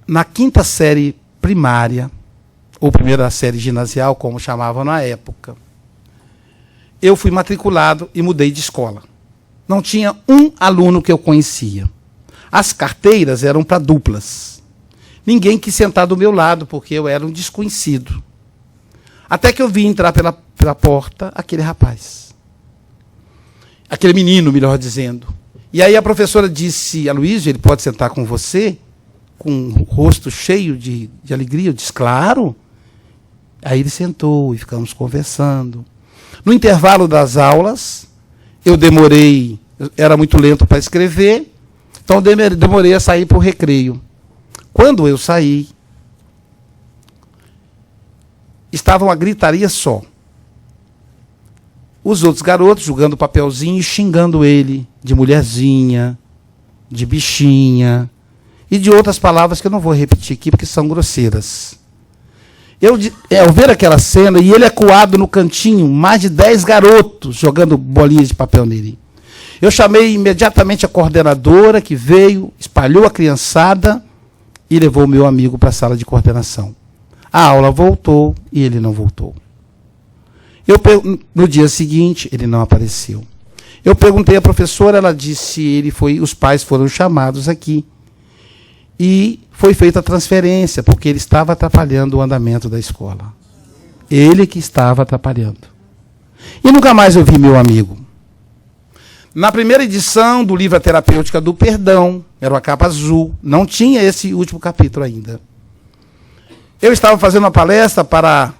Na 5ª série primária, ou primeira série ginasial, como chamavam na época, eu fui matriculado e mudei de escola. Não tinha um aluno que eu conhecia. As carteiras eram para duplas. Ninguém quis sentar do meu lado, porque eu era um desconhecido. Até que eu vi entrar pela porta aquele rapaz. Aquele menino, melhor dizendo. E aí a professora disse, Aloysio, ele pode sentar com você? Com o rosto cheio de alegria. Eu disse, claro. Aí ele sentou e ficamos conversando. No intervalo das aulas, eu era muito lento para escrever, então demorei a sair para o recreio. Quando eu saí, estava uma gritaria só. Os outros garotos jogando papelzinho e xingando ele de mulherzinha, de bichinha e de outras palavras que eu não vou repetir aqui porque são grosseiras. Ao ver aquela cena, e ele acuado no cantinho, mais de 10 garotos jogando bolinhas de papel nele. Eu chamei imediatamente a coordenadora, que veio, espalhou a criançada e levou o meu amigo para a sala de coordenação. A aula voltou e ele não voltou. No dia seguinte, ele não apareceu. Eu perguntei à professora, ela disse os pais foram chamados aqui. E foi feita a transferência, porque ele estava atrapalhando o andamento da escola. Ele que estava atrapalhando. E nunca mais eu vi meu amigo. Na primeira edição do livro A Terapêutica do Perdão, era uma capa azul, não tinha esse último capítulo ainda. Eu estava fazendo uma palestra para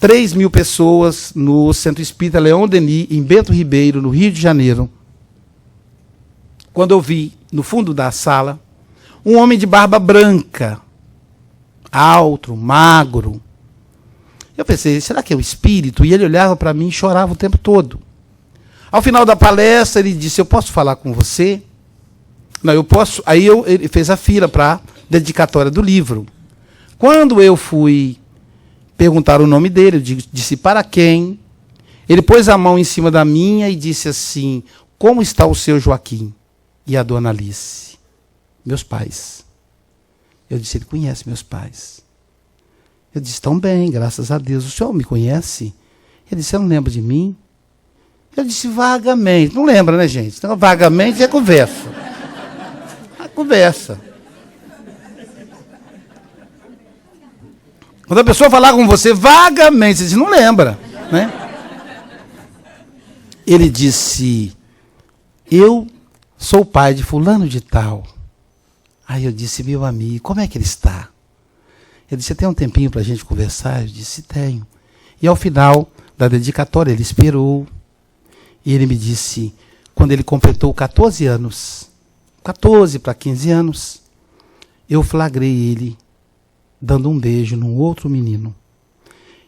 3.000 pessoas no Centro Espírita Leon Denis, em Bento Ribeiro, no Rio de Janeiro. Quando eu vi, no fundo da sala, um homem de barba branca, alto, magro. Eu pensei, será que é o espírito? E ele olhava para mim e chorava o tempo todo. Ao final da palestra, ele disse, eu posso falar com você? Não, eu posso. Aí ele fez a fila para a dedicatória do livro. Quando eu fui perguntar o nome dele, eu disse, para quem? Ele pôs a mão em cima da minha e disse assim, como está o seu Joaquim? E a dona Alice? Meus pais. Eu disse, ele conhece meus pais. Eu disse, estão bem, graças a Deus. O senhor me conhece? Ele disse, você não lembra de mim? Eu disse, vagamente. Não lembra, né, gente? Então, vagamente é conversa. É conversa. Quando a pessoa falar com você vagamente, você diz, não lembra, né? Ele disse, eu sou o pai de fulano de tal. Aí eu disse, meu amigo, como é que ele está? Ele disse, você tem um tempinho para a gente conversar? Eu disse, tenho. E ao final da dedicatória, ele esperou. E ele me disse, quando ele completou 14 anos, 14 para 15 anos, eu flagrei ele dando um beijo num outro menino.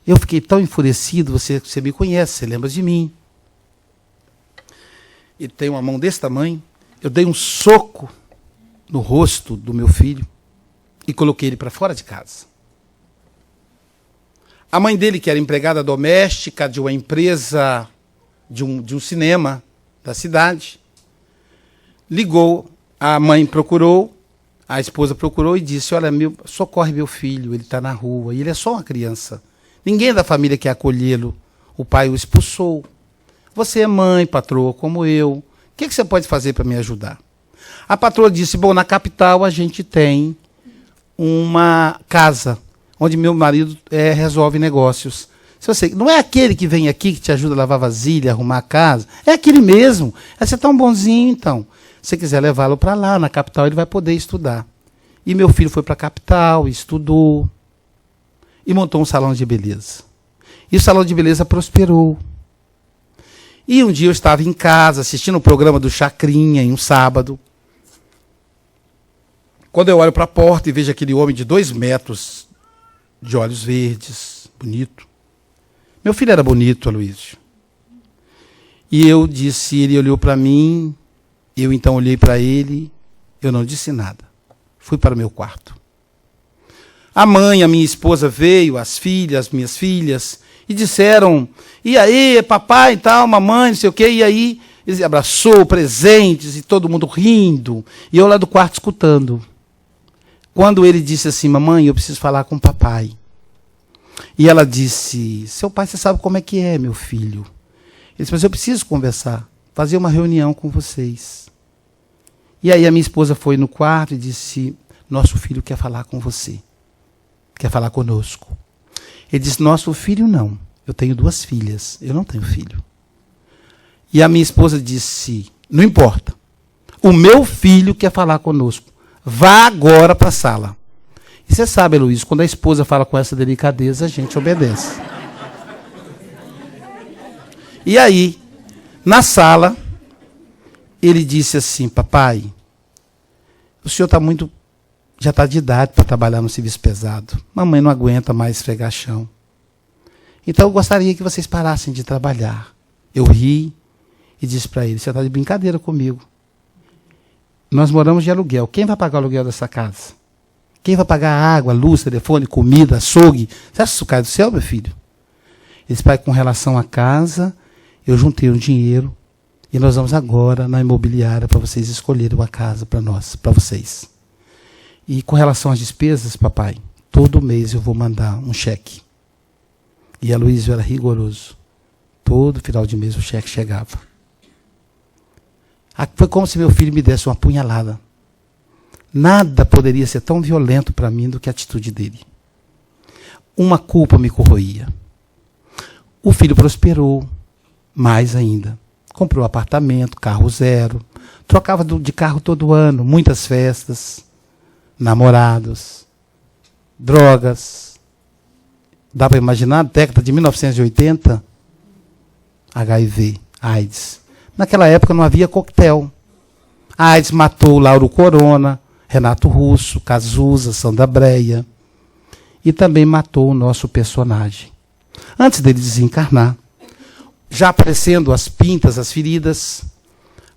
Eu fiquei tão enfurecido, você me conhece, você lembra de mim. Ele tem uma mão desse tamanho, eu dei um soco no rosto do meu filho e coloquei ele para fora de casa. A mãe dele, que era empregada doméstica de uma empresa, de um cinema da cidade, ligou, a mãe procurou, a esposa procurou e disse, olha, socorre meu filho, ele está na rua, e ele é só uma criança. Ninguém da família quer acolhê-lo, o pai o expulsou. Você é mãe, patroa, como eu, o que você pode fazer para me ajudar? A patroa disse, bom, na capital a gente tem uma casa, onde meu marido resolve negócios. Se você, não é aquele que vem aqui, que te ajuda a lavar vasilha, arrumar a casa, é aquele mesmo. Você é tão bonzinho, então. Se você quiser levá-lo para lá, na capital, ele vai poder estudar. E meu filho foi para a capital, estudou, e montou um salão de beleza. E o salão de beleza prosperou. E um dia eu estava em casa, assistindo o programa do Chacrinha, em um sábado. Quando eu olho para a porta e vejo aquele homem de 2 metros, de olhos verdes, bonito. Meu filho era bonito, Aloysio. E eu disse, ele olhou para mim, eu então olhei para ele, eu não disse nada. Fui para o meu quarto. A mãe, a minha esposa veio, as minhas filhas, e disseram, e aí, papai e tal, mamãe, não sei o quê, e aí Ele abraçou, presentes, e todo mundo rindo. E eu lá do quarto escutando. Quando ele disse assim, mamãe, eu preciso falar com o papai. E ela disse, seu pai, você sabe como é que é, meu filho. Ele disse, mas eu preciso conversar, fazer uma reunião com vocês. E aí a minha esposa foi no quarto e disse, nosso filho quer falar com você. Quer falar conosco. Ele disse, nosso filho não. Eu tenho 2 filhas, eu não tenho filho. E a minha esposa disse, não importa. O meu filho quer falar conosco. Vá agora para a sala. E você sabe, Luiz, quando a esposa fala com essa delicadeza, a gente obedece. E aí, na sala, ele disse assim, papai, o senhor já está de idade para trabalhar no serviço pesado. Mamãe não aguenta mais esfregar chão. Então eu gostaria que vocês parassem de trabalhar. Eu ri e disse para ele, você está de brincadeira comigo. Nós moramos de aluguel. Quem vai pagar o aluguel dessa casa? Quem vai pagar água, luz, telefone, comida, açougue? Você acha que isso cai do céu, meu filho? Ele disse, pai, com relação à casa, eu juntei um dinheiro e nós vamos agora na imobiliária para vocês escolherem uma casa para nós, para vocês. E com relação às despesas, papai, todo mês eu vou mandar um cheque. E a Luísa era rigoroso. Todo final de mês o cheque chegava. Foi como se meu filho me desse uma punhalada. Nada poderia ser tão violento para mim do que a atitude dele. Uma culpa me corroía. O filho prosperou, mais ainda. Comprou apartamento, carro zero, trocava de carro todo ano, muitas festas, namorados, drogas. Dá para imaginar, década de 1980, HIV, AIDS. Naquela época não havia coquetel. A AIDS matou Lauro Corona, Renato Russo, Cazuza, Sandra Breia. E também matou o nosso personagem. Antes dele desencarnar, já aparecendo as pintas, as feridas,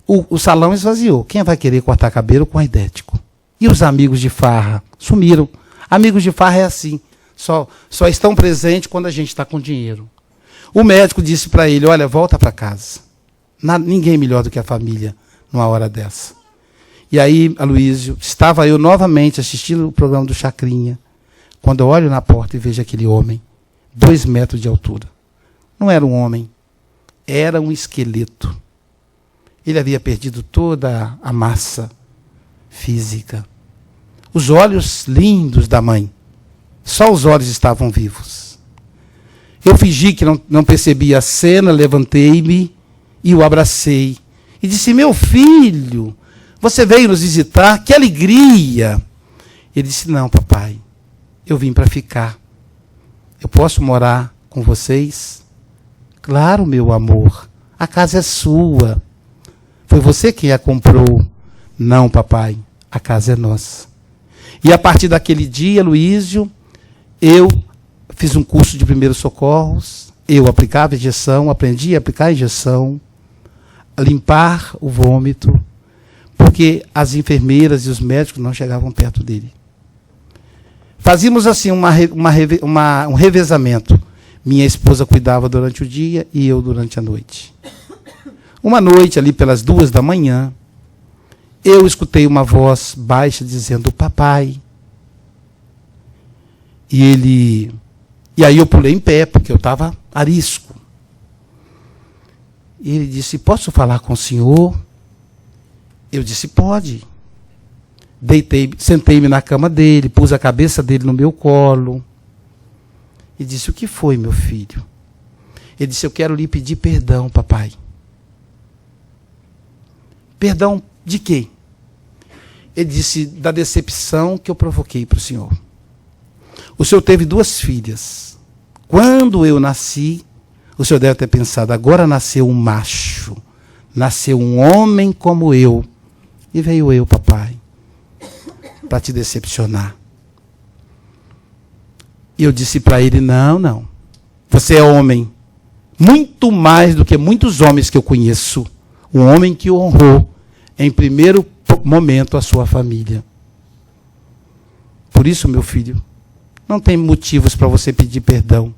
o salão esvaziou. Quem vai querer cortar cabelo com aidético? E os amigos de farra? Sumiram. Amigos de farra é assim. Só estão presentes quando a gente está com dinheiro. O médico disse para ele, olha, volta para casa. Ninguém melhor do que a família numa hora dessa. E aí, Aloysio, estava eu novamente assistindo o programa do Chacrinha, quando eu olho na porta e vejo aquele homem, 2 metros de altura. Não era um homem, era um esqueleto. Ele havia perdido toda a massa física. Os olhos lindos da mãe. Só os olhos estavam vivos. Eu fingi que não percebia a cena, levantei-me e o abracei. E disse, meu filho, você veio nos visitar, que alegria. Ele disse, não, papai, eu vim para ficar. Eu posso morar com vocês? Claro, meu amor, a casa é sua. Foi você quem a comprou. Não, papai, a casa é nossa. E a partir daquele dia, Luísio, eu fiz um curso de primeiros socorros, eu aplicava injeção, aprendi a aplicar injeção, a limpar o vômito, porque as enfermeiras e os médicos não chegavam perto dele. Fazíamos assim um revezamento. Minha esposa cuidava durante o dia e eu durante a noite. Uma noite, ali pelas 2 da manhã, eu escutei uma voz baixa dizendo, papai. E aí eu pulei em pé, porque eu estava arisco. E ele disse, posso falar com o senhor? Eu disse, pode. Sentei-me na cama dele, pus a cabeça dele no meu colo. E disse, o que foi, meu filho? Ele disse, eu quero lhe pedir perdão, papai. Perdão de quê? Ele disse, da decepção que eu provoquei para o senhor. O senhor teve 2 filhas. Quando eu nasci, o senhor deve ter pensado, agora nasceu um macho, nasceu um homem como eu. E veio eu, papai, para te decepcionar. E eu disse para ele, não, você é homem, muito mais do que muitos homens que eu conheço. Um homem que honrou, em primeiro momento, a sua família. Por isso, meu filho, não tem motivos para você pedir perdão.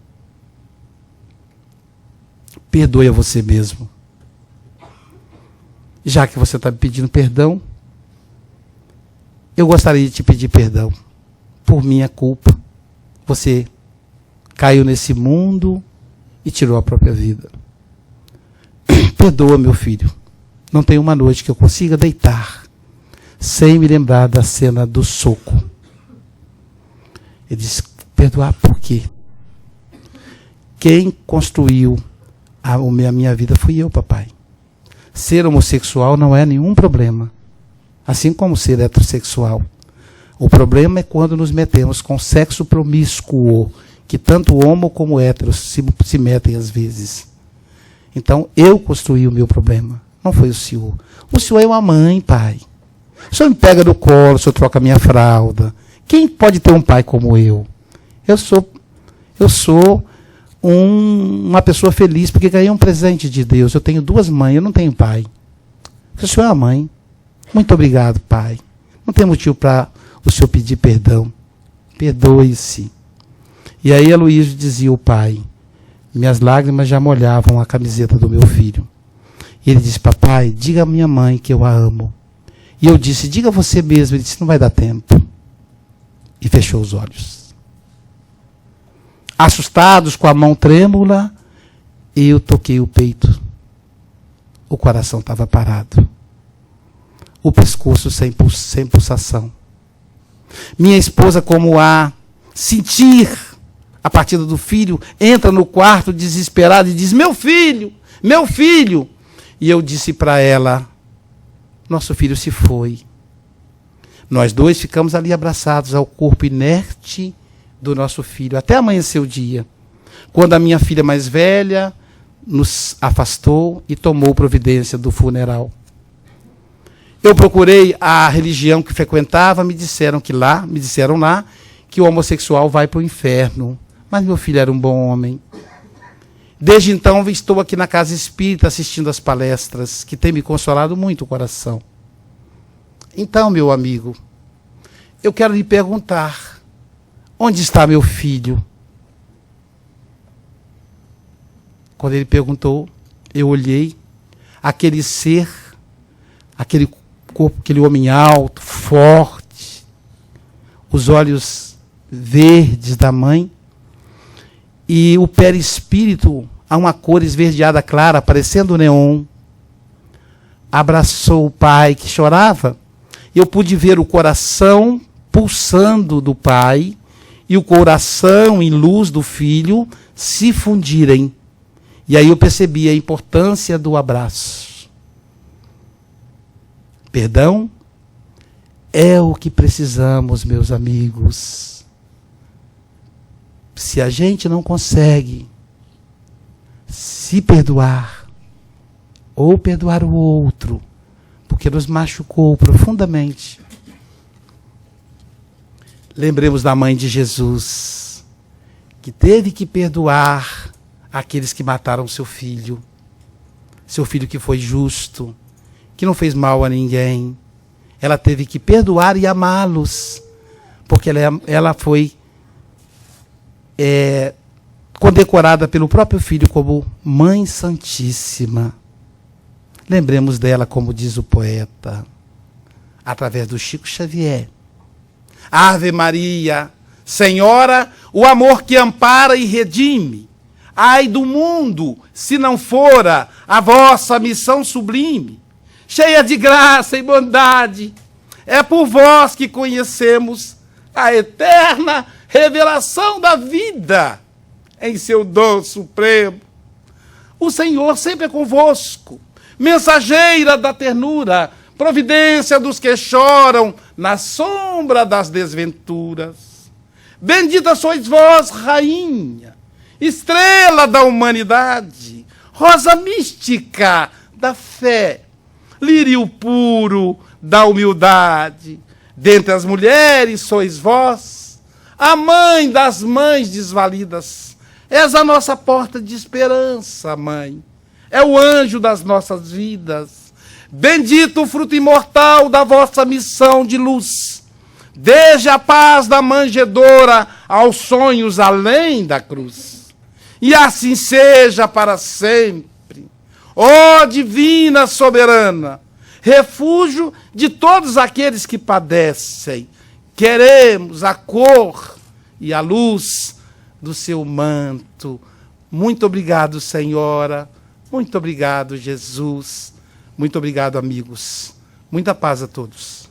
Perdoe a você mesmo. já que você está me pedindo perdão, eu gostaria de te pedir perdão por minha culpa. Você caiu nesse mundo e tirou a própria vida. Perdoa, meu filho. Não tem uma noite que eu consiga deitar sem me lembrar da cena do soco. Ele disse, perdoar por quê? Quem construiu a minha vida fui eu, papai. Ser homossexual não é nenhum problema. Assim como ser heterossexual. O problema é quando nos metemos com sexo promíscuo, que tanto homo como hétero se metem às vezes. Então, eu construí o meu problema. Não foi o senhor. O senhor é uma mãe, pai. O senhor me pega no colo, o senhor troca a minha fralda. Quem pode ter um pai como eu? Eu sou uma pessoa feliz porque ganhei um presente de Deus. Eu tenho 2 mães, eu não tenho pai. O senhor é uma mãe. Muito obrigado, pai. Não tem motivo para o senhor pedir perdão. Perdoe-se. E aí Aloísio dizia ao pai, minhas lágrimas já molhavam a camiseta do meu filho. E ele disse, papai, diga à minha mãe que eu a amo. E eu disse, diga você mesmo. Ele disse, não vai dar tempo. E fechou os olhos. Assustados, com a mão trêmula, eu toquei o peito. O coração estava parado. O pescoço sem pulsação. Minha esposa, como a sentir a partida do filho, entra no quarto desesperada e diz, meu filho, meu filho. E eu disse para ela, nosso filho se foi. Nós 2 ficamos ali abraçados ao corpo inerte do nosso filho, até amanhecer o dia. Quando a minha filha mais velha nos afastou e tomou providência do funeral. Eu procurei a religião que frequentava, me disseram lá que o homossexual vai para o inferno. Mas meu filho era um bom homem. Desde então estou aqui na Casa Espírita assistindo às palestras, que tem me consolado muito o coração. Então, meu amigo, eu quero lhe perguntar, onde está meu filho? Quando ele perguntou, eu olhei, aquele ser, aquele corpo, aquele homem alto, forte, os olhos verdes da mãe, e o perispírito, a uma cor esverdeada clara, parecendo neon, abraçou o pai que chorava. Eu pude ver o coração pulsando do pai e o coração em luz do filho se fundirem. E aí eu percebi a importância do abraço. Perdão é o que precisamos, meus amigos. Se a gente não consegue se perdoar, ou perdoar o outro, porque nos machucou profundamente, lembremos da mãe de Jesus, que teve que perdoar aqueles que mataram seu filho que foi justo, que não fez mal a ninguém. Ela teve que perdoar e amá-los, porque ela foi condecorada pelo próprio filho como Mãe Santíssima. Lembremos dela, como diz o poeta, através do Chico Xavier. Ave Maria, Senhora, o amor que ampara e redime. Ai do mundo, se não fora a vossa missão sublime. Cheia de graça e bondade, é por vós que conhecemos a eterna revelação da vida em seu dom supremo. O Senhor sempre é convosco, mensageira da ternura, providência dos que choram na sombra das desventuras. Bendita sois vós, rainha, estrela da humanidade, rosa mística da fé, lírio puro da humildade. Dentre as mulheres sois vós, a mãe das mães desvalidas. És a nossa porta de esperança, mãe. É o anjo das nossas vidas. Bendito o fruto imortal da vossa missão de luz. Desde a paz da manjedoura aos sonhos além da cruz. E assim seja para sempre. Ó divina soberana, refúgio de todos aqueles que padecem. Queremos a cor e a luz do seu manto. Muito obrigado, Senhora. Muito obrigado, Jesus. Muito obrigado, amigos. Muita paz a todos.